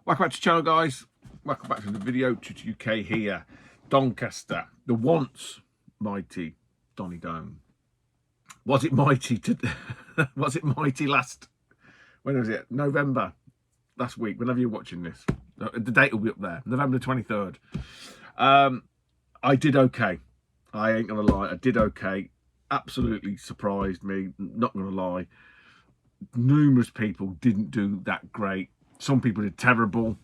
Welcome back to the channel, guys. Welcome back to the video. to UK here. Doncaster, the once mighty Donny Dome. Was it mighty was it mighty last, when was it? November last week, whenever you're watching this. The date will be up there, November 23rd. I did okay. I ain't gonna lie, I did okay. Absolutely surprised me, not gonna lie. Numerous people didn't do that great. Some people did terrible.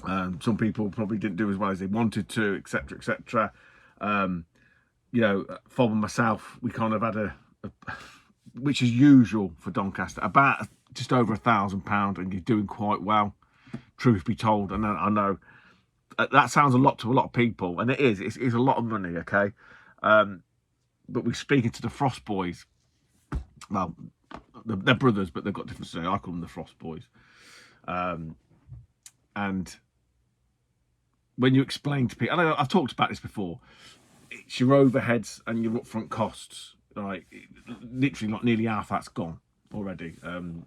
Some people probably didn't do as well as they wanted to, etc., etc. You know, for myself, we kind of had a which is usual for Doncaster, about just over £1,000, and you're doing quite well, truth be told. And I know that sounds a lot to a lot of people, and it is. It's a lot of money, okay? But we're speaking to the Frost Boys. Well, they're brothers, but they've got different names. I call them the Frost Boys. And when you explain to people, I know I've talked about this before, it's your overheads and your upfront costs. Like, literally, not nearly half that's gone already.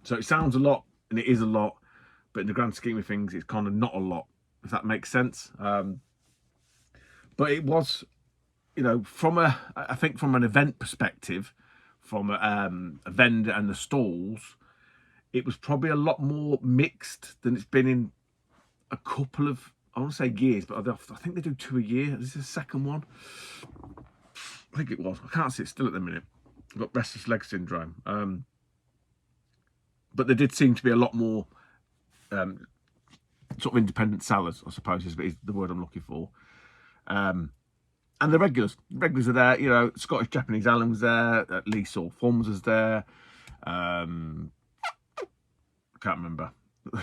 So it sounds a lot, and it is a lot, but in the grand scheme of things, it's kind of not a lot, if that makes sense. But it was, you know, I think from an event perspective, from a vendor and the stalls, it was probably a lot more mixed than it's been in a couple of, I want to say years, but I think they do 2 a year. This is the second one. I think it was. I can't sit still at the minute. I've got restless leg syndrome. But there did seem to be a lot more sort of independent sellers, I suppose is the word I'm looking for. And the regulars are there. You know, Scottish Japanese Alan was there. Lee Saw Forms was there. I can't remember.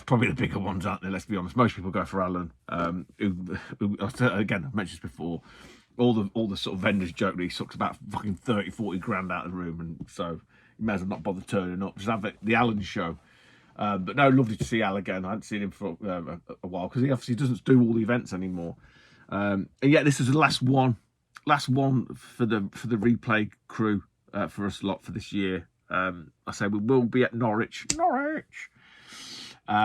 Probably the bigger ones, aren't they? Let's be honest. Most people go for Alan. Who again, I've mentioned this before. All the sort of vendors joke that he sucks about fucking 30-40 grand out of the room, and so you may as well not bother turning up. Just have the Alan show. But no, lovely to see Al again. I hadn't seen him for a while, because he obviously doesn't do all the events anymore. And yet this is the last one for the replay crew for us lot for this year. I say we will be at Norwich. Day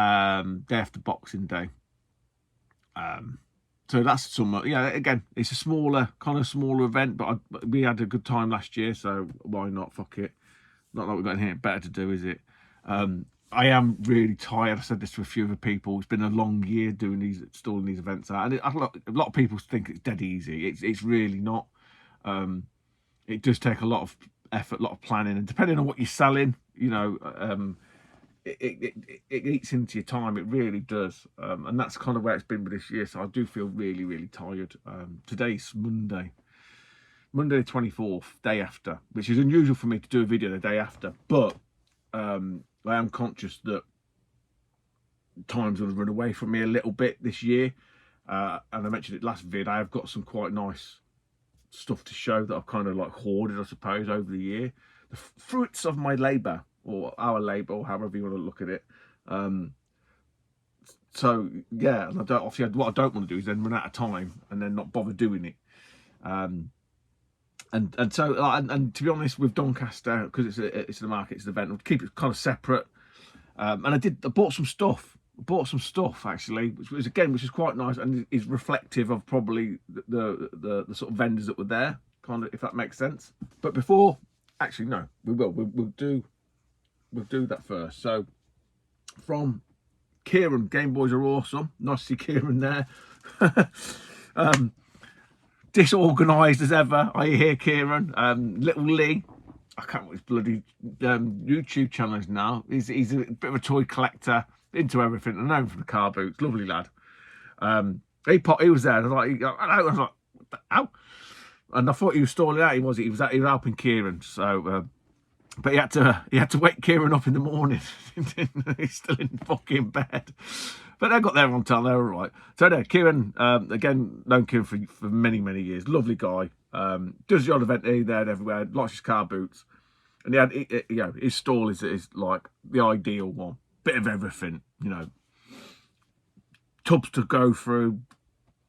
after Boxing Day. So that's somewhat, yeah, again, it's a smaller event, but we had a good time last year, so why not? Fuck it. Not that we've got anything better to do, is it? I am really tired. I said this to a few other people. It's been a long year installing these events out, and a lot of people think it's dead easy. It's really not. It does take a lot of effort, a lot of planning, and depending on what you're selling, you know, it eats into your time. It really does. And that's kind of where it's been with this year. So I do feel really, really tired. Today's Monday the 24th, day after, which is unusual for me to do a video the day after. But I am conscious that time's going to run away from me a little bit this year. And I mentioned it last vid. I have got some quite nice stuff to show that I've kind of like hoarded, I suppose, over the year. The fruits of my labour, or our labour, or however you want to look at it. So yeah, and obviously what I don't want to do is then run out of time and then not bother doing it. And to be honest, with Doncaster, because it's the market, it's the event, I'll keep it kind of separate. And I bought some stuff. Actually, which is quite nice, and is reflective of probably the sort of vendors that were there, kind of, if that makes sense. But before, actually, no, we'll do that first. So from Kieran, Game Boys are awesome. Nice to see Kieran there. Disorganised as ever, I hear Kieran. Little Lee, I can't remember his bloody YouTube channel is now. He's a bit of a toy collector, into everything. I know him from the car boots. Lovely lad. He was there. I was like, what the hell? And I thought he was stalling out. He was helping Kieran. So, but he had to wake Kieran up in the morning. He's still in fucking bed. But they got there on time. They were all right. So there, Kieran, again, known Kieran for many, many years. Lovely guy. Does the odd event here, there, and everywhere. Likes his car boots. And you know, his stall is like the ideal one. Bit of everything, you know. Tubs to go through,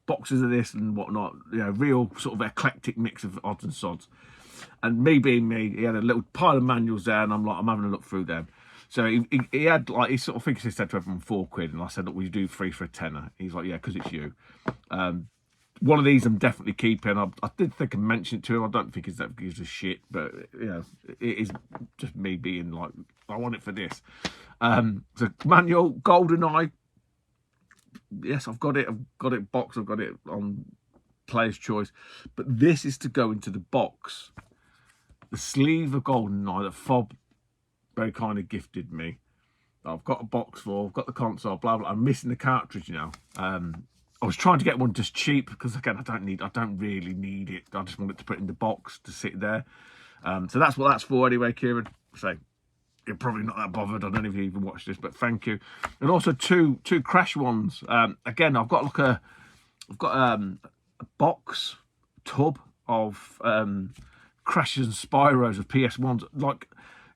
boxes of this and whatnot. You know, real sort of eclectic mix of odds and sods. And me being me, he had a little pile of manuals there, and I'm having a look through them. So he had like, he sort of thinks he said to everyone £4, and I said, look, will you do 3 for a tenner? He's like, yeah, because it's you. One of these I'm definitely keeping. I did think I mentioned it to him. I don't think he's that gives a shit, but you know, it is just me being like, I want it for this. So manual GoldenEye. Yes, I've got it. I've got it boxed. I've got it on player's choice. But this is to go into the box. The sleeve of GoldenEye that Fob very kindly gifted me. I've got a box for. I've got the console. Blah blah. I'm missing the cartridge now. I was trying to get one just cheap because again, I don't really need it. I just want it to put in the box to sit there. So that's what that's for anyway, Kieran. So you're probably not that bothered. I don't know if you even watched this, but thank you. And also two Crash ones. Again, I've got like a box tub of Crashes and Spyros of PS1s, like,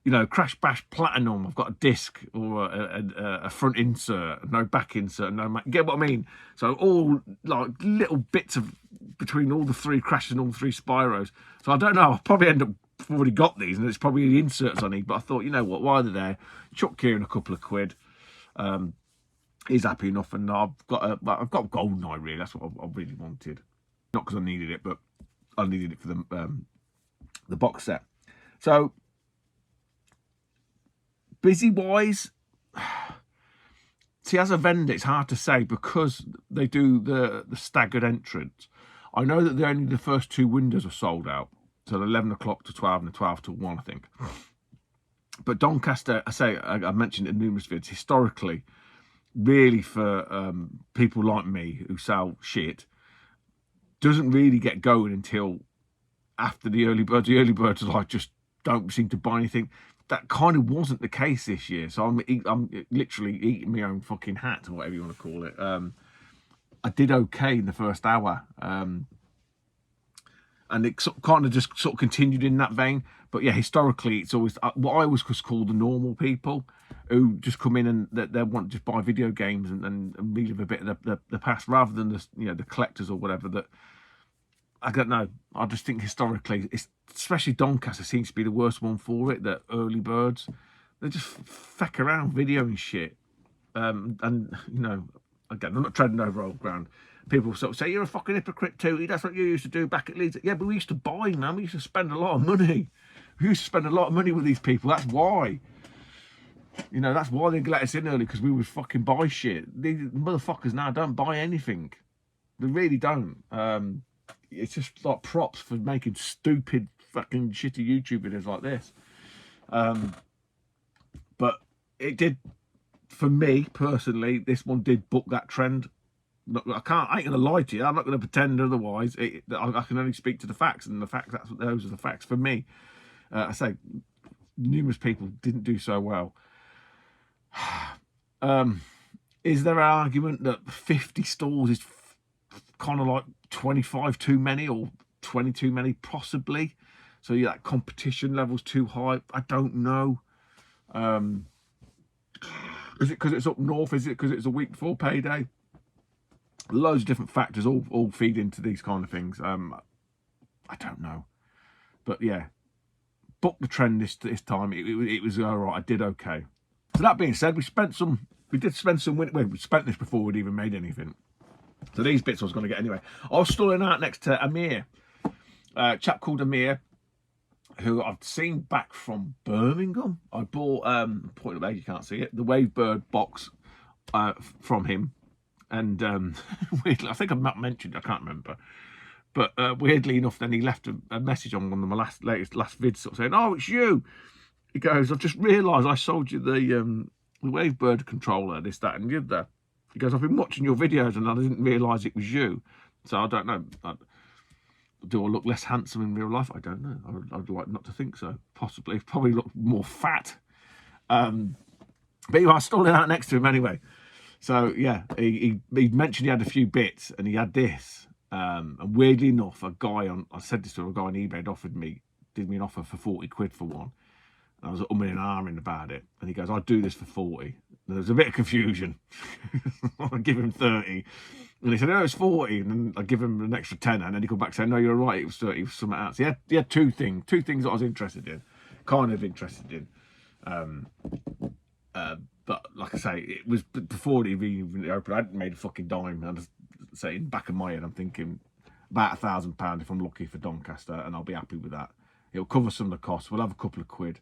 you know, Crash Bash Platinum. I've got a disc or a front insert, no back insert, no. Get what I mean? So all like little bits of between all the 3 Crashes and all the 3 Spyros. So I don't know. I'll probably end up already got these, and it's probably the inserts I need. But I thought, you know what? While they're there, chuck Kieran a couple of quid. He's happy enough, and I've got GoldenEye. Really, that's what I really wanted. Not because I needed it, but I needed it for the box set. So. Busy wise, see, as a vendor, it's hard to say because they do the staggered entrance. I know that only the first 2 windows are sold out, so 11 o'clock to 12 and 12 to 1, I think. But Doncaster, I mentioned it in numerous videos, historically, really for people like me who sell shit, doesn't really get going until after the early birds. The early birds are like just don't seem to buy anything. That kind of wasn't the case this year, so I'm literally eating my own fucking hat, or whatever you want to call it. I did okay in the first hour, and it kind of just sort of continued in that vein. But yeah, historically, it's always what I always call the normal people who just come in and they want to just buy video games and relive a bit of the past, rather than the collectors or whatever that. I don't know. I just think historically, especially Doncaster seems to be the worst one for it. That early birds, they just feck around videoing shit. And you know, again, I'm not treading over old ground. People sort of say you're a fucking hypocrite too. That's what you used to do back at Leeds. Yeah, but we used to buy, man. We used to spend a lot of money. We used to spend a lot of money with these people. That's why. You know, that's why they let us in early, because we would fucking buy shit. These motherfuckers now don't buy anything. They really don't. It's just like props for making stupid fucking shitty YouTube videos like this. But it did, for me personally, this one did book that trend. I ain't gonna lie to you. I'm not gonna pretend otherwise. I can only speak to the facts, and those are the facts for me. I say numerous people didn't do so well. Is there an argument that 50 stalls is kind of like 25 too many or 20 too many, possibly? So yeah, that competition level's too high. I don't know. Is it because it's up north? Is it because it's a week before payday? Loads of different factors all feed into these kind of things. I don't know, but yeah, book the trend this time. It was all right. I did okay. So that being said, we did spend some. We spent this before we'd even made anything. So these bits I was going to get anyway. I was stalling out next to Amir, a chap called Amir, who I've seen back from Birmingham. I bought, point of age, you can't see it, the Wavebird box from him. And weirdly, I think I've not mentioned, I can't remember. But weirdly enough, then he left a message on one of my last vids, sort of saying, "Oh, it's you." He goes, "I've just realised I sold you the Wavebird controller, this, that, and the other." He goes, "I've been watching your videos and I didn't realise it was you. So I don't know. Do I look less handsome in real life? I don't know. I'd like not to think so. Possibly. Probably look more fat." But anyway, I was stalling out next to him anyway. So yeah, he mentioned he had a few bits, and he had this. And weirdly enough, I said this to a guy on eBay, did me an offer for 40 quid for one. And I was umming and ahhing about it. And he goes, "I'd do this for 40. And there was a bit of confusion. I'd give him 30. And he said, "No, it's 40. And then I'd give him an extra 10. And then he come back saying, "No, you're right, it was 30, it was something else." He had two things that I was interested in, kind of interested in. But like I say, it was before it even opened. I hadn't made a fucking dime. And I say in the back of my head, I'm thinking about £1,000 if I'm lucky for Doncaster, and I'll be happy with that. It'll cover some of the costs. We'll have a couple of quid,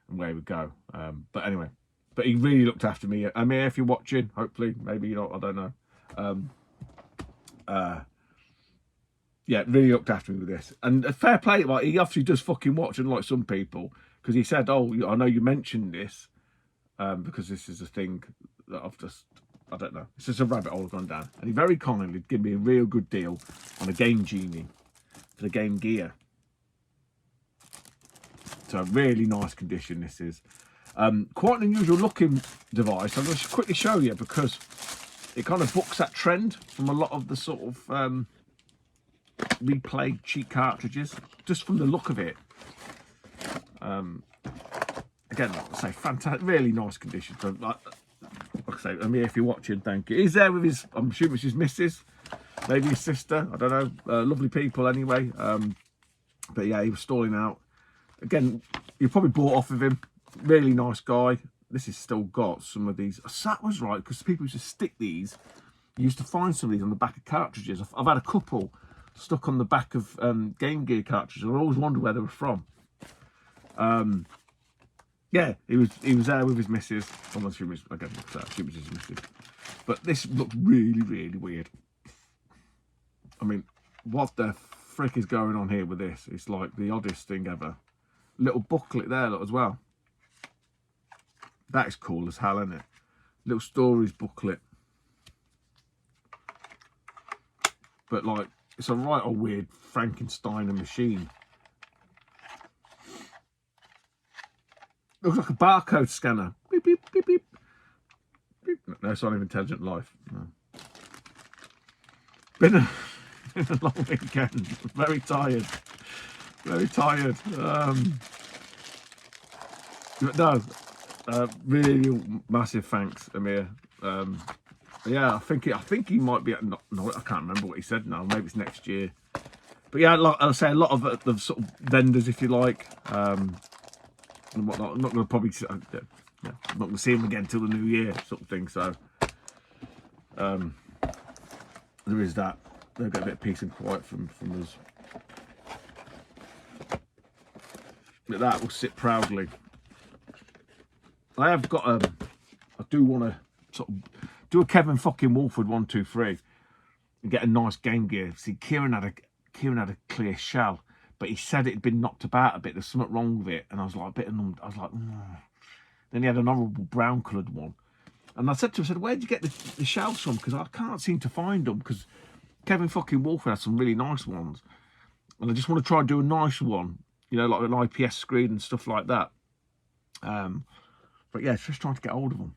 and away we go. But anyway, but he really looked after me. Amir, if you're watching, hopefully, maybe you're not. I don't know. Yeah, really looked after me with this. And a fair play, like, he obviously does fucking watch, unlike some people, because he said, oh, I know you mentioned this, because this is a thing that I've just, I don't know. It's just a rabbit hole I've gone down. And he very kindly gave me a real good deal on a Game Genie for the Game Gear. So really nice condition this is. Quite an unusual looking device. I'm going to quickly show you because it kind of books that trend from a lot of the sort of replay cheap cartridges, just from the look of it. Again, like I say, fantastic, really nice condition. So, like I say, Amir, if you're watching, thank you. He's there with his, I'm assuming it's his missus, maybe his sister, I don't know. Lovely people anyway. But yeah, he was stalling out. Again, you probably bought off of him. Really nice guy. This has still got some of these. That was right, because people used to stick these. You used to find some of these on the back of cartridges. I've had a couple stuck on the back of Game Gear cartridges. I always wondered where they were from. Yeah, he was there with his missus. I'm not sure again, it was his missus. But this looked really, really weird. I mean, what the frick is going on here with this? It's like the oddest thing ever. Little booklet there, look, as well. That is cool as hell, isn't it? Little stories booklet. But like, it's a right old weird Frankenstein machine. Looks like a barcode scanner. Beep, beep, beep, beep. Beep. No sign of intelligent life. No. Been a long weekend. Very tired. Very tired. No, really massive thanks, Amir. Yeah, I think he might be. No, I can't remember what he said now. Maybe it's next year. But yeah, like I'll say, a lot of the sort of vendors, if you like, and whatnot. I'm not going to probably, I'm not going to see him again until the new year, sort of thing. So there is that. They'll get a bit of peace and quiet from us. But that will sit proudly. I have got I do want to sort of do a Kevin fucking Wolford 1, 2, 3 and get a nice Game Gear. See, Kieran had a clear shell, but he said it had been knocked about a bit. There's something wrong with it, and I was like a bit annoyed. I was like, Then he had an horrible brown coloured one, and I said to him, where'd you get the shells from? Because I can't seem to find them. Because Kevin fucking Wolford had some really nice ones, and I just want to try and do a nice one, you know, like an IPS screen and stuff like that. But yeah, just trying to get hold of them.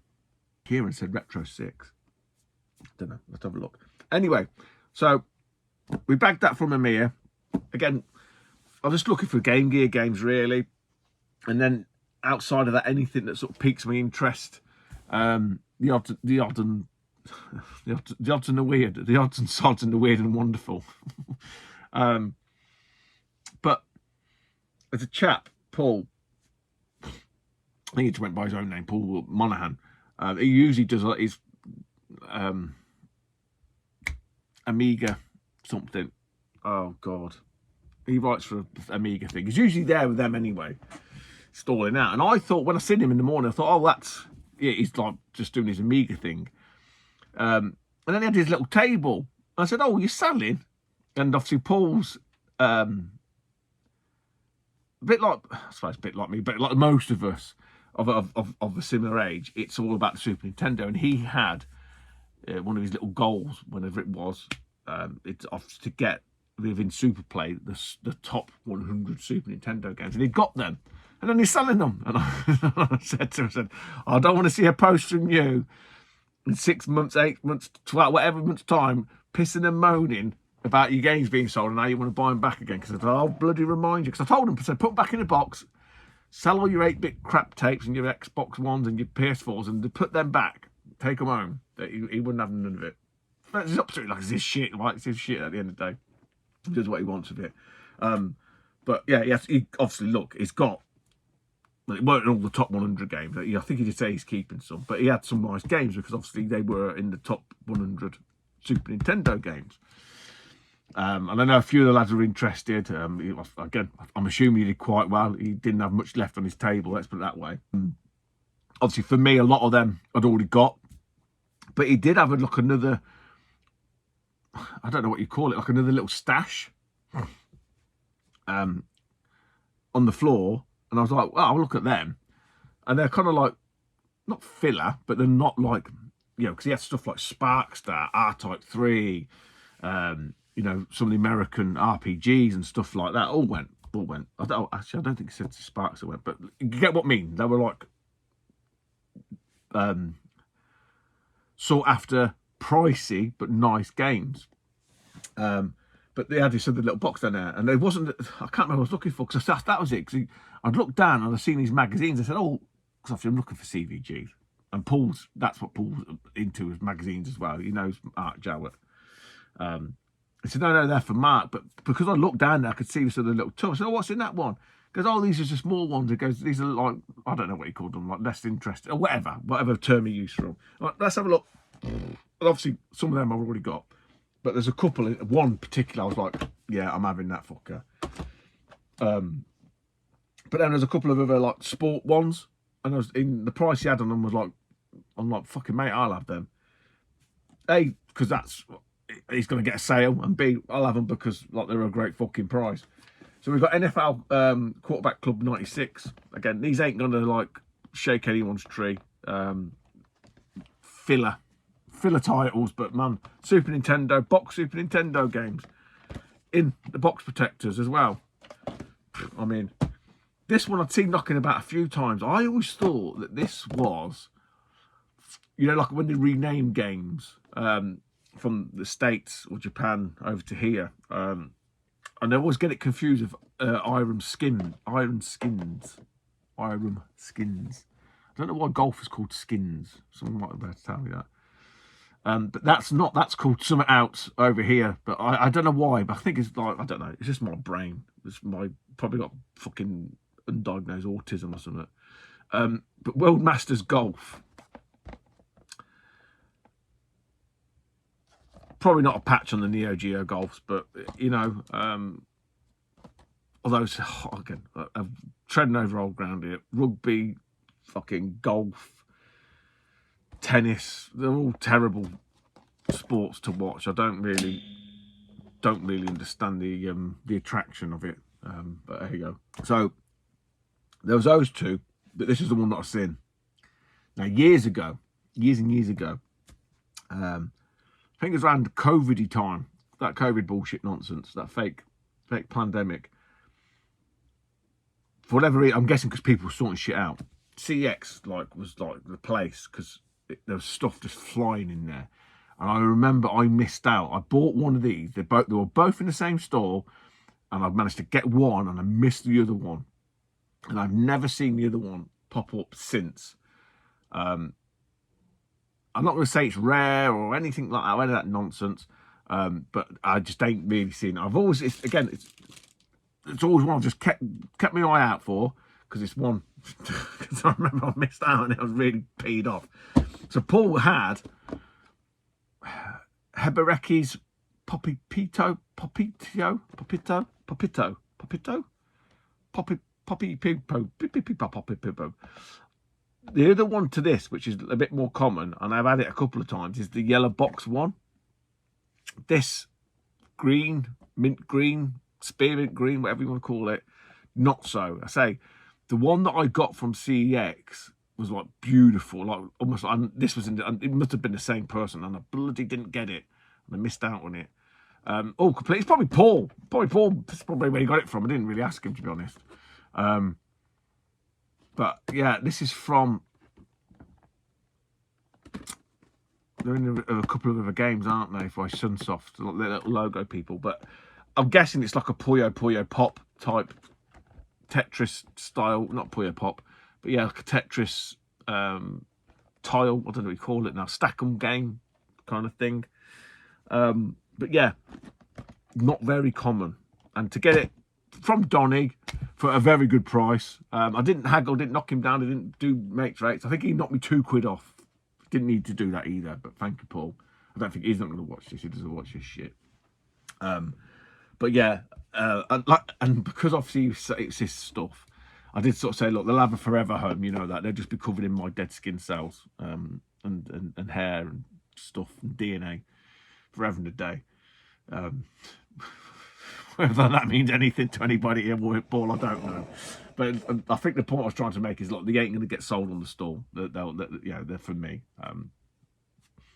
Kieran said Retro 6. Don't know. Let's have a look. Anyway, so we bagged that from Amir. Again, I was just looking for Game Gear games, really. And then outside of that, anything that sort of piques my interest. The odds and the weird. The odds and sods and the weird and wonderful. But as a chap, Paul, I think he just went by his own name, Paul Monaghan. He usually does his Amiga something. Oh God, he writes for Amiga thing. He's usually there with them anyway, stalling out. And I thought when I seen him in the morning, I thought, oh, he's like just doing his Amiga thing. And then he had his little table. I said, oh, you're selling? And obviously Paul's a bit like, I suppose a bit like me, but like most of us of a similar age, it's all about the Super Nintendo. And he had one of his little goals, whenever it was, it's off to get within Super Play the top 100 Super Nintendo games, and he got them, and then he's selling them. And I said to him, I don't want to see a post from you in 6 months, 8 months, 12, whatever months time, pissing and moaning about your games being sold and now you want to buy them back again. Because I thought, I'll bloody remind you. Because I told him, I said, put them back in a box, sell all your 8-bit crap tapes and your Xbox Ones and your PS4s, and put them back, take them home. He wouldn't have none of it. But it's up to it, like, it's his shit, right? It's his shit at the end of the day. He does what he wants with it. But yeah, he obviously, look, he's got Well, it weren't all the top 100 games. I think he did say he's keeping some, but he had some nice games because obviously they were in the top 100 Super Nintendo games. And I know a few of the lads are interested. Again, I'm assuming he did quite well. He didn't have much left on his table, let's put it that way. Obviously, for me, a lot of them I'd already got. But he did have another, I don't know what you call it, like another little stash on the floor. And I was like, well, I'll look at them. And they're kind of like, not filler, but they're not like, because he had stuff like Sparkstar, R-Type 3, some of the American RPGs and stuff like that. All went. I don't think he said Sparks went, but you get what I mean. They were like sought after, pricey but nice games. But they had this other little box down there, and it wasn't. I can't remember what I was looking for because that was it. Because I'd looked down and I'd seen these magazines. I said, "Oh," because obviously I'm looking for CVGs, and that's what Paul's into, is magazines as well. He knows Art Jowett. I said, no, they're for Mark. But because I looked down there, I could see this other little tub. I said, oh, what's in that one? He goes, oh, these are just small ones. He goes, these are like, I don't know what he called them, like less interested, or whatever term he used for them. Right, let's have a look. And obviously, some of them I've already got. But there's a couple, one particular, I was like, yeah, I'm having that fucker. But then there's a couple of other like sport ones. And I was in the price he had on them was like, I'm like, fucking mate, I'll have them. A, because he's going to get a sale, and B, I'll have them because like they're a great fucking price. So we've got NFL Quarterback Club 96. Again, these ain't going to like shake anyone's tree. Filler titles, but man, Super Nintendo, box Super Nintendo games in the box protectors as well. I mean, this one I'd seen knocking about a few times. I always thought that this was, like when they rename games from the States or Japan over to here. And I always get it confused with Iron Skins. I don't know why golf is called Skins. Someone might be able to tell me that. But that's called something out over here. But I don't know why, but I think it's like, I don't know, it's just my brain. Probably got fucking undiagnosed autism or something. But World Masters Golf. Probably not a patch on the Neo Geo Golfs, but, although, again, I'm treading over old ground here. Rugby, fucking golf, tennis, they're all terrible sports to watch. I don't really understand the attraction of it. But there you go. So there was those two, but this is the one that I've seen. Now, years and years ago, I think it was around COVID time, that COVID bullshit nonsense, that fake pandemic. For whatever reason, I'm guessing because people were sorting shit out. CX was the place because there was stuff just flying in there. And I remember I missed out. I bought one of these. They were both in the same store, and I managed to get one, and I missed the other one. And I've never seen the other one pop up since. I'm not going to say it's rare or anything like that, any of that nonsense, but I just ain't really seen it. It's always one I've just kept my eye out for, because it's one, because I remember I missed out and I was really peed off. So Paul had Hebereki's Popito. The other one to this, which is a bit more common, and I've had it a couple of times, is the yellow box one. This green, mint green, spearmint green, whatever you want to call it, not so. I say, the one that I got from CEX was like beautiful, like almost like it must have been the same person, and I bloody didn't get it, and I missed out on it. Complete. It's probably Paul. That's probably where he got it from. I didn't really ask him, to be honest. But yeah, this is from. They're in a couple of other games, aren't they? For Sunsoft, the little logo people. But I'm guessing it's like a Puyo Pop type Tetris style, not Puyo Pop, but yeah, like a Tetris tile. I don't know what you call it now, stack 'em game kind of thing. But yeah, not very common. And to get it from Donny for a very good price. I didn't haggle, didn't knock him down, I didn't do mates rates. I think he knocked me £2 off. Didn't need to do that either, but thank you, Paul. I don't think he's not going to watch this. He doesn't watch this shit. But yeah, and because obviously it's this stuff, I did sort of say, look, they'll have a forever home, you know that. They'll just be covered in my dead skin cells, and hair and stuff and DNA forever and a day. Whether that means anything to anybody here, Paul, I don't know. But I think the point I was trying to make is, look, they ain't going to get sold on the stall. They're from me. At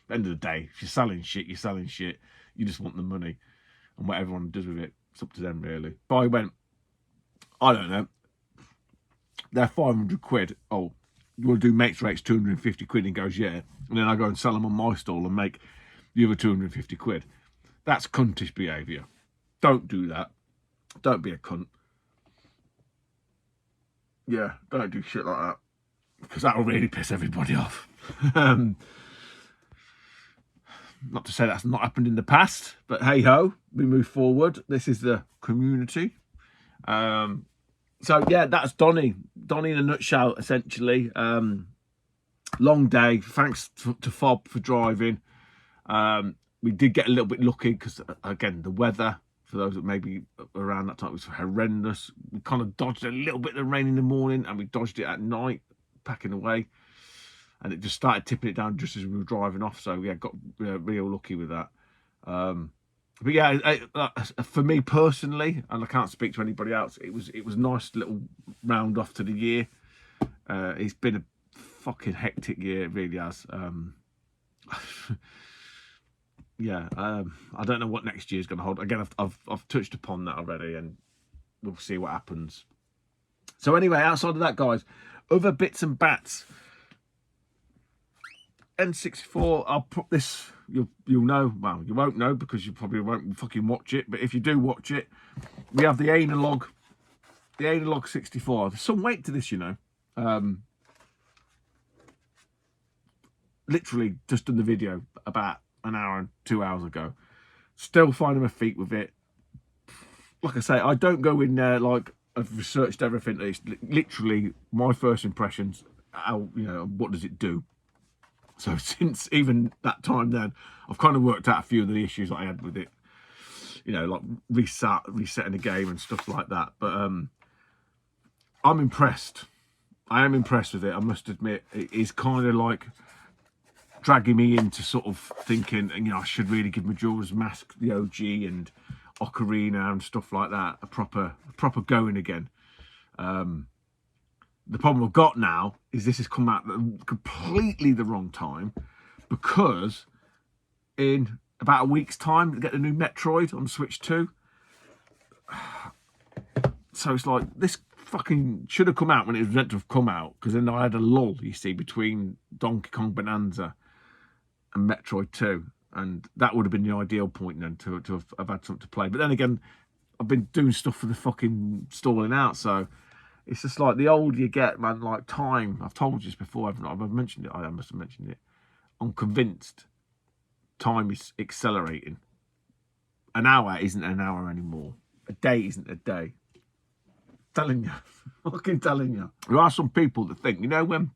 the end of the day, if you're selling shit, you're selling shit. You just want the money. And what everyone does with it, it's up to them, really. If I went, I don't know, they're 500 quid. Oh, you want to do mates rates 250 quid? And he goes, yeah. And then I go and sell them on my stall and make the other 250 quid. That's cuntish behaviour. Don't do that. Don't be a cunt. Yeah, don't do shit like that. Because that'll really piss everybody off. Not to say that's not happened in the past, but hey ho, we move forward. This is the community. So yeah, that's Donny. Donny in a nutshell, essentially. Long day. Thanks to Fob for driving. We did get a little bit lucky because, again, the weather, for those that maybe around that time, was horrendous. We kind of dodged a little bit of the rain in the morning, and we dodged it at night, packing away. And it just started tipping it down just as we were driving off. So yeah, got real lucky with that. But yeah, for me personally, and I can't speak to anybody else, it was a nice little round off to the year. It's been a fucking hectic year, it really has. Yeah, I don't know what next year's going to hold. Again, I've touched upon that already, and we'll see what happens. So anyway, outside of that, guys, other bits and bats. N64, I'll put this, you'll know, well, you won't know because you probably won't fucking watch it, but if you do watch it, we have the analog 64. There's some weight to this, you know. Literally just done the video about an hour and 2 hours ago. Still finding my feet with it. Like I say, I don't go in there like I've researched everything. It's literally my first impressions. How, you know, what does it do? So since even that time then, I've kind of worked out a few of the issues I had with it. You know, like resetting the game and stuff like that. But I'm impressed. I am impressed with it, I must admit. It is kind of like dragging me into sort of thinking, you know, I should really give Majora's Mask, the OG, and Ocarina and stuff like that a proper going again. The problem I've got now is this has come out at completely the wrong time, because in about a week's time, to get the new Metroid on Switch 2. So it's like, this fucking should have come out when it was meant to have come out, because then I had a lull, you see, between Donkey Kong Bonanza and Metroid 2. And that would have been the ideal point then to have had something to play. But then again, I've been doing stuff for the fucking stalling out, so it's just like the older you get, man, like time. I've told you this before, I've mentioned it, I must have mentioned it. I'm convinced time is accelerating. An hour isn't an hour anymore. A day isn't a day. Telling you, fucking telling you. There are some people that think, you know, when,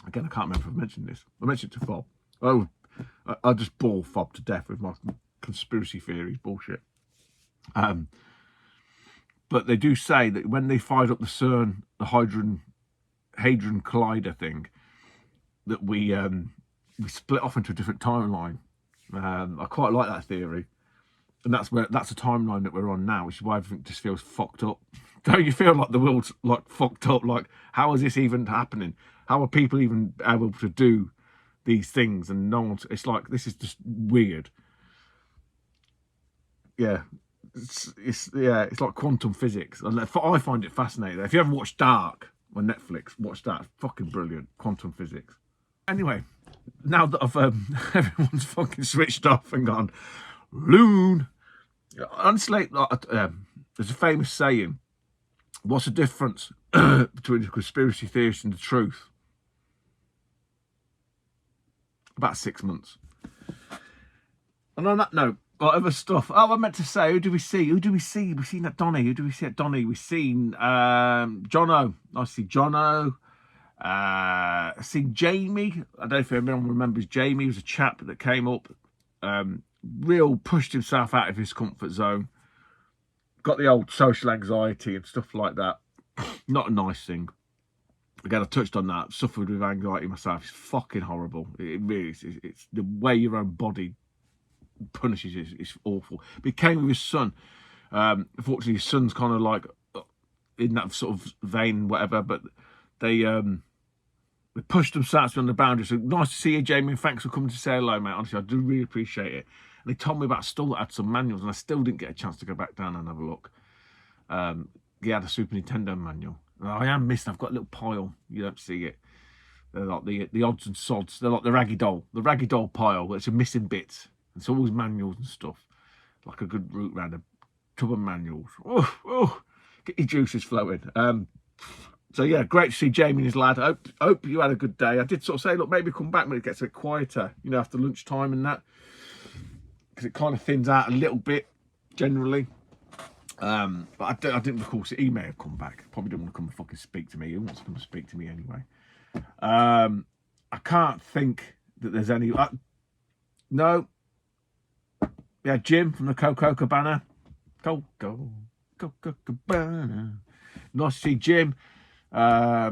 again, I can't remember if I've mentioned this. I mentioned it to Fob. Oh, I just bore Fob to death with my conspiracy theories bullshit. But they do say that when they fired up the CERN, the Hadron Collider thing, that we split off into a different timeline. I quite like that theory, and that's a timeline that we're on now, which is why everything just feels fucked up. Don't you feel like the world's like fucked up? Like, how is this even happening? How are people even able to do these things? And no one's. It's like, this is just weird. Yeah. It's like quantum physics. I find it fascinating. If you ever watch Dark on Netflix, watch that. It's fucking brilliant. Quantum physics. Anyway, now that I've everyone's fucking switched off and gone loon. Honestly, there's a famous saying. What's the difference between a conspiracy theorist and the truth? About 6 months. And on that note, Whatever stuff. Oh, I meant to say, who do we see? Who do we see? We've seen at Donny. Who do we see at Donny? We've seen Jono. I see Jono. Seen Jamie. I don't know if anyone remembers Jamie. He was a chap that came up, real pushed himself out of his comfort zone. Got the old social anxiety and stuff like that. Not a nice thing. Again, I touched on that. Suffered with anxiety myself. It's fucking horrible. It really is. It's the way your own body punishes you. It's awful. But he came with his son. Unfortunately, his son's kind of like in that sort of vein, whatever. But they pushed themselves beyond the boundaries. So nice to see you, Jamie, and thanks for coming to say hello, mate. Honestly, I do really appreciate it. And they told me about a stall that had some manuals, and I still didn't get a chance to go back down and have a look. He had a Super Nintendo manual. And I am missing. I've got a little pile. You don't see it. They're like the odds and sods. They're like the raggy doll pile. It's a missing bits. It's always manuals and stuff. Like a good route round a tub of manuals. Oh, get your juices flowing. So yeah, great to see Jamie and his lad. Hope you had a good day. I did sort of say, look, maybe come back when it gets a bit quieter, you know, after lunchtime and that, because it kind of thins out a little bit generally. But I didn't recall. So he may have come back. Probably didn't want to come and fucking speak to me. He wants to come and speak to me anyway. I can't think that there's any. No. Yeah, Jim from the Coco Cabana. Coco Cabana. Nice to see Jim. Wow,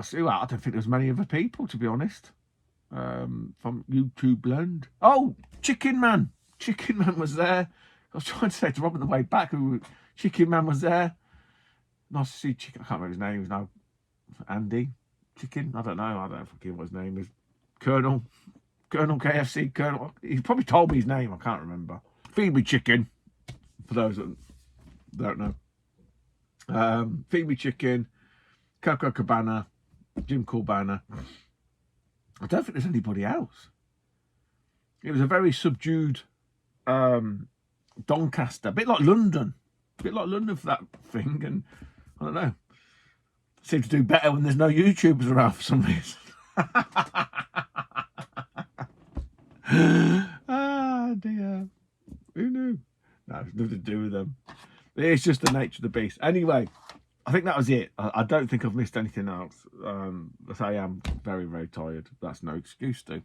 so I don't think there's many other people, to be honest. From YouTube Land. Oh, Chicken Man was there. I was trying to say to Rob on the way back. Chicken Man was there. Nice to see Chicken. I can't remember his name. He was now Andy Chicken. I don't know. I don't fucking know what his name is. Colonel KFC. Colonel. He probably told me his name. I can't remember. Feed me chicken. For those that don't know. Feed me chicken. Coco Cabana. Jim Corbana. I don't think there's anybody else. It was a very subdued Doncaster, a bit like London for that thing, and I don't know. Seems to do better when there's no YouTubers around for some reason. Ah dear, who knew? No, it's nothing to do with them. It's just the nature of the beast. Anyway, I think that was it. I don't think I've missed anything else. But I am very, very tired. That's no excuse to.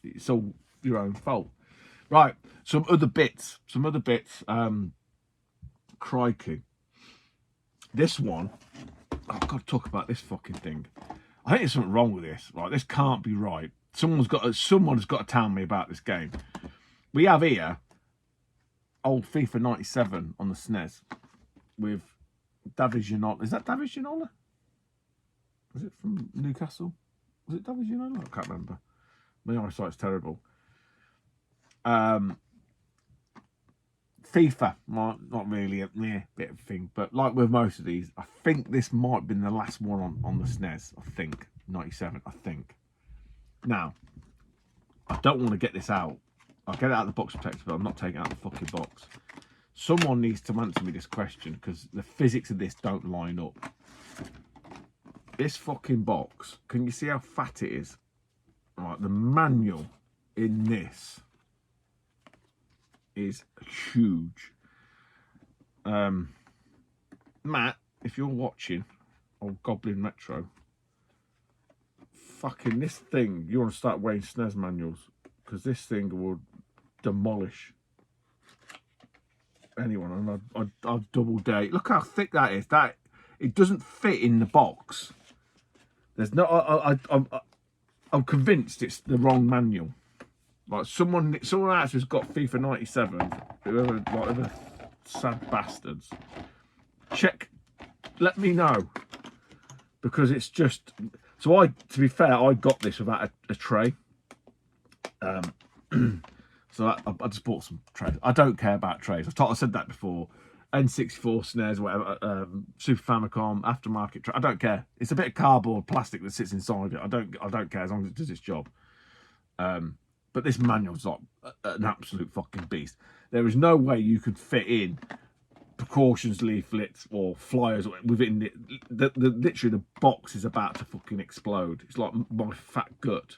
It's all your own fault. Right, some other bits. Crikey. This one, I've got to talk about this fucking thing. I think there's something wrong with this. Right, this can't be right. Someone has got to tell me about this game. We have here old FIFA 97 on the SNES with David Ginola. Is that David Ginola? Was it from Newcastle? Was it David Ginola? I can't remember. My eyesight's terrible. FIFA, not really a bit of a thing, but like with most of these, I think this might have been the last one on the SNES. I think 97. I think. Now, I don't want to get this out. I'll get it out of the box protector, but I'm not taking it out of the fucking box. Someone needs to answer me this question because the physics of this don't line up. This fucking box, can you see how fat it is? Right, the manual in this is huge. Matt, if you're watching, old Goblin Metro, fucking this thing, you want to start wearing SNES manuals because this thing will demolish anyone, and I'd double dare. Look how thick that is. That it doesn't fit in the box. There's no. I'm convinced it's the wrong manual. Like someone else who's got FIFA 97. Whoever sad bastards. Check. Let me know because it's just. So to be fair, I got this without a tray. So I just bought some trays. I don't care about trays. I said that before. N64, SNES, whatever, Super Famicom, aftermarket tray. I don't care. It's a bit of cardboard, plastic that sits inside it. I don't care as long as it does its job. But this manual's like an absolute fucking beast. There is no way you could fit in precautions leaflets or flyers within it. Literally the box is about to fucking explode. It's like my fat gut.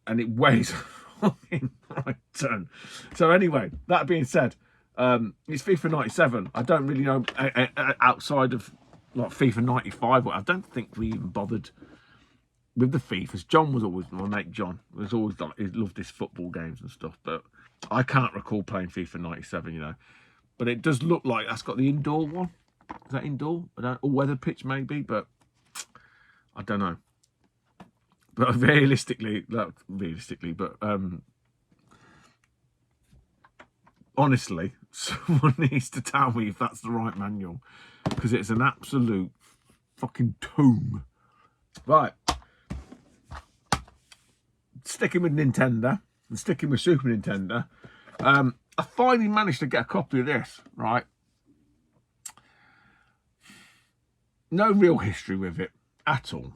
and it weighs a fucking right ton. So anyway, that being said, it's FIFA 97. I don't really know outside of like FIFA 95. I don't think we even bothered with the FIFAs. John was always, my mate John was always like, he loved his football games and stuff, but I can't recall playing FIFA 97, you know. But it does look like that's got the indoor one. Is that indoor? I don't, or weather pitch maybe, but I don't know. But realistically, but honestly, someone needs to tell me if that's the right manual, because it's an absolute fucking tomb. Right. Sticking with Nintendo and sticking with Super Nintendo, I finally managed to get a copy of this, right? No real history with it at all,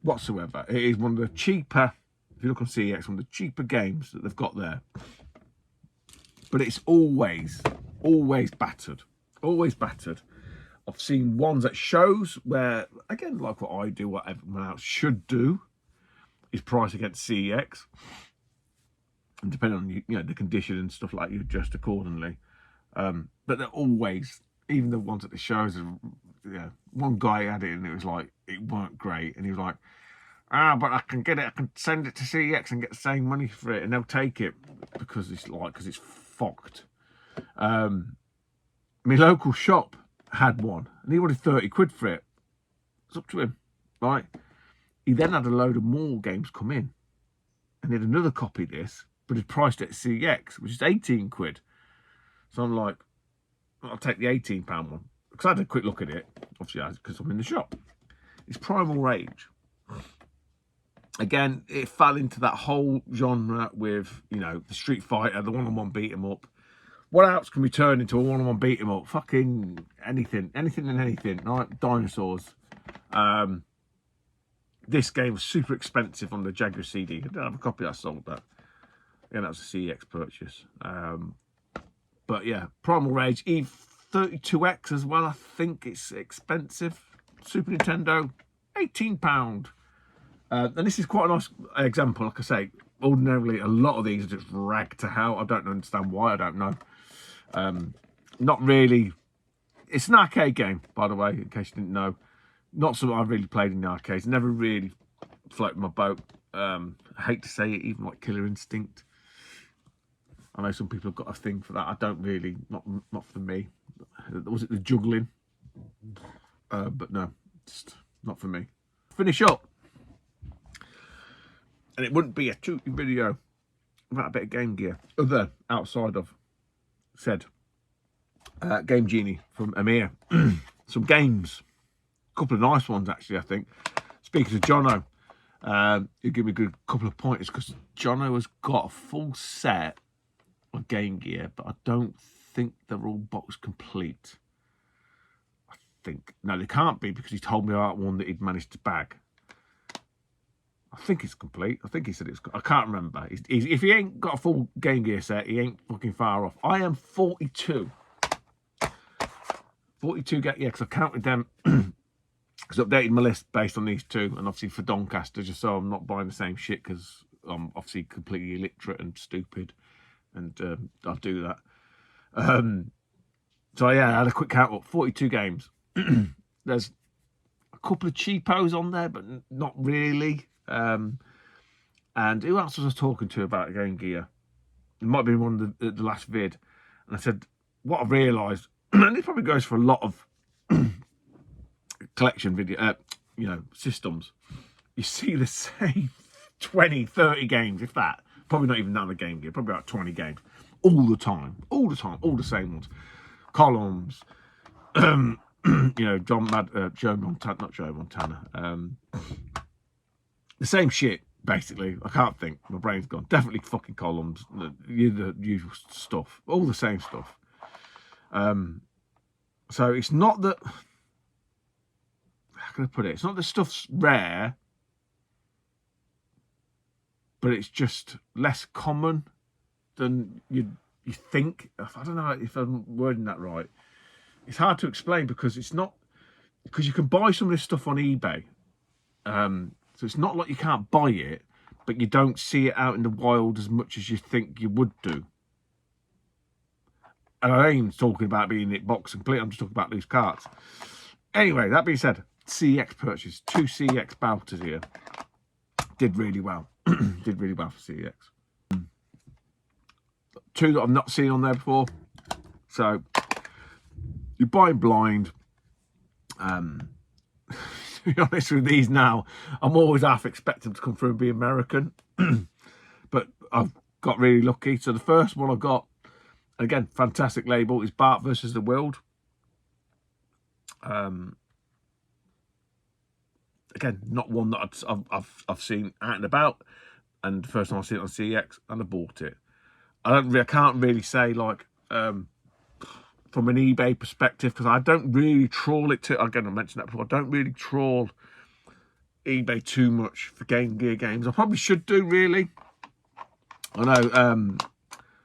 whatsoever. It is one of the cheaper, if you look on CEX, one of the cheaper games that they've got there. But it's always battered. Always battered. I've seen ones at shows where, again, like what I do, what everyone else should do, is price against CEX. And depending on, you know, the condition and stuff like that, you adjust accordingly. But they're always, even the ones at the shows, yeah, one guy had it and it was like, it weren't great. And he was like, but I can get it, I can send it to CEX and get the same money for it, and they'll take it because it's fucked. My local shop had one and he wanted 30 quid for it. It's up to him, right? He then had a load of more games come in and he had another copy of this, but he priced it at CEX, which is 18 quid. So I'm like, I'll take the £18 one, because I had a quick look at it, obviously, because I'm in the shop. It's Primal Rage. Again, it fell into that whole genre with, you know, the Street Fighter, the one-on-one beat 'em up. What else can we turn into a one-on-one beat 'em up? Fucking anything and anything, right? Dinosaurs. This game was super expensive on the Jaguar CD. I don't have a copy, I sold that. Yeah, that was a CEX purchase. But yeah, Primal Rage, E32X as well. I think it's expensive. Super Nintendo, £18. And this is quite a nice example. Like I say, ordinarily a lot of these are just ragged to hell. I don't understand why. I don't know. Not really. It's an arcade game, by the way, in case you didn't know. Not something I've really played in the arcades. Never really floated my boat. I hate to say it, even like Killer Instinct. I know some people have got a thing for that. I don't really, not for me. Was it the juggling? But no, just not for me. Finish up. And it wouldn't be a shooting video without a bit of Game Gear. Other outside of said Game Genie from Amir. Some games. A couple of nice ones, actually, I think. Speaking of Jono, you give me a good couple of pointers, because Jono has got a full set of Game Gear, but I don't think they're all box complete. I think. No, they can't be, because he told me about one that he'd managed to bag. I think it's complete. I think he said it's. I can't remember. If he ain't got a full Game Gear set, he ain't fucking far off. I am 42. 42 yeah, because I counted them. Because I updated my list based on these two, and obviously for Doncaster, just so I'm not buying the same shit, because I'm obviously completely illiterate and stupid, and I'll do that. So yeah, I had a quick count up. 42 games. There's a couple of cheapos on there, but not really. And who else was I talking to about Game Gear? It might have been one of the last vid. And I said, what I've realised, and this probably goes for a lot of collection video, systems. You see the same 20, 30 games, if that. Probably not even that on the Game Gear. Probably about 20 games. All the time. All the same ones. Columns. Joe Montana, not Joe Montana. The same shit, basically. I can't think. My brain's gone. Definitely fucking Columns. The usual stuff. All the same stuff. So it's not that... How can I put it? It's not that stuff's rare, but it's just less common than you think. I don't know if I'm wording that right. It's hard to explain, because it's not... Because you can buy some of this stuff on eBay. So it's not like you can't buy it, but you don't see it out in the wild as much as you think you would do. And I ain't even talking about being it box complete, I'm just talking about loose carts. Anyway, that being said, CEX purchase, 2 CEX bouters here. Did really well. Did really well for CEX. 2 that I've not seen on there before. So, you're buying blind. To be honest with these now, I'm always half expecting them to come through and be American. But I've got really lucky. So the first one I got, again, fantastic label, is Bart versus the World. Again, not one that I've seen out and about, and the first time I see it on CEX, and I bought it. I can't really say like from an eBay perspective, because I don't really trawl it to. Again, I mentioned that before. I don't really trawl eBay too much for Game Gear games. I probably should do, really. I know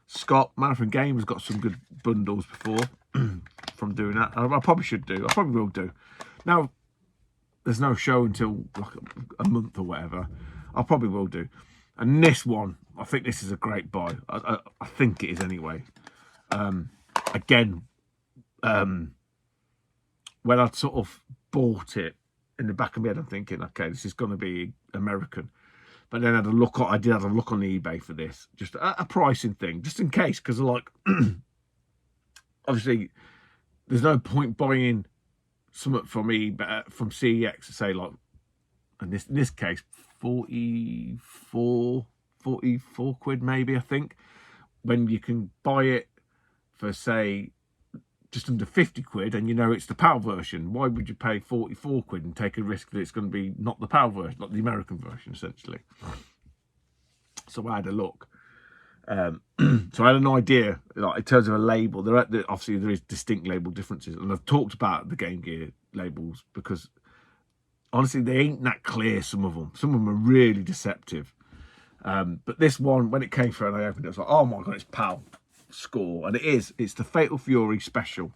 Scott Marathon Game has got some good bundles before from doing that. I probably should do. I probably will do. Now, there's no show until like a month or whatever. I probably will do. And this one, I think this is a great buy. I think it is anyway. Again, when I sort of bought it, in the back of my head, I'm thinking, okay, this is going to be American. But then I did have a look on eBay for this, just a pricing thing, just in case, because like, obviously, there's no point buying something from eBay, from CEX, to say like, in this case, 44 quid maybe, I think, when you can buy it for, say, just under 50 quid, and you know it's the PAL version. Why would you pay 44 quid and take a risk that it's going to be not the PAL version, not the American version, essentially? So I had a look. So I had an idea, like in terms of a label. Obviously there is distinct label differences, and I've talked about the Game Gear labels because honestly they ain't that clear. Some of them are really deceptive. But this one, when it came through and I opened it, I was like, oh my god, it's PAL score, and it's the Fatal Fury special.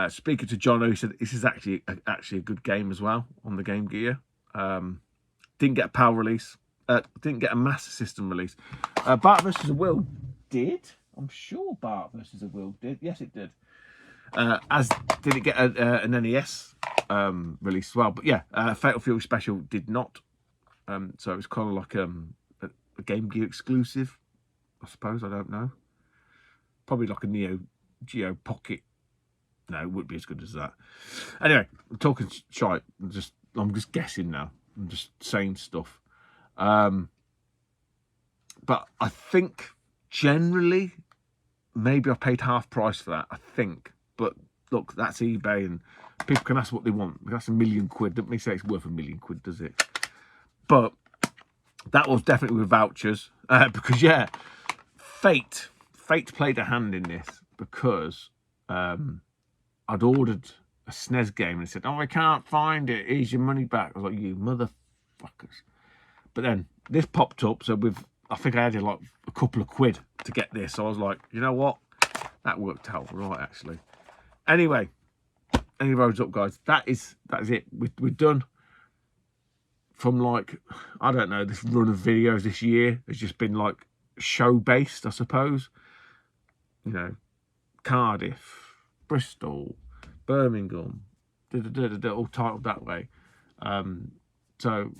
Speaking to John, who said this is actually a good game as well on the Game Gear. Didn't get a PAL release, didn't get a Master System release. Bart versus the World did. I'm sure Bart versus the World did. Yes, it did. As did it get an NES release as well. But yeah, Fatal Fury special did not. So it was kind of like a Game Gear exclusive, I suppose. I don't know. Probably like a Neo Geo Pocket. No, it wouldn't be as good as that. Anyway, I'm talking shite. I'm just guessing now. I'm just saying stuff. But I think generally, maybe I paid half price for that. I think. But look, that's eBay, and people can ask what they want. That's $1 million quid. Don't say it's worth $1 million quid, does it? But that was definitely with vouchers, because yeah, Fate played a hand in this, because I'd ordered a SNES game and it said, oh, I can't find it, here's your money back. I was like, you motherfuckers. But then this popped up, so I think I had like a couple of quid to get this, so I was like, you know what, that worked out right, actually. Anyway, any roads up, guys. That is it. We're done. From like, I don't know, this run of videos this year has just been like show based, I suppose. You know, Cardiff, Bristol, Birmingham, all titled that way. So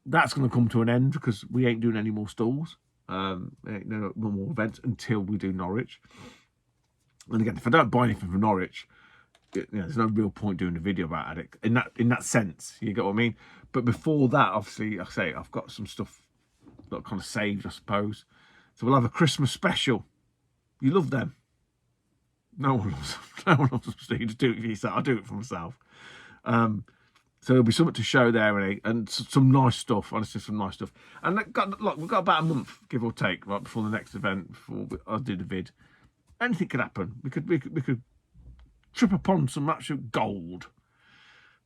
that's going to come to an end because we ain't doing any more stalls. Ain't no more events until we do Norwich. And again, if I don't buy anything from Norwich, you know, there's no real point doing a video about it in that sense. You get what I mean? But before that, obviously, like I say, I've got some stuff that kind of saved, I suppose. So we'll have a Christmas special. You love them. No one loves them. No one loves them. So you just do it for yourself. I do it for myself. So there'll be something to show there, and some nice stuff. Honestly, some nice stuff. And look, we've got about a month, give or take, right before the next event. Before I do the vid, anything could happen. We could trip upon some actual gold.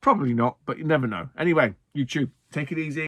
Probably not, but you never know. Anyway, YouTube, take it easy.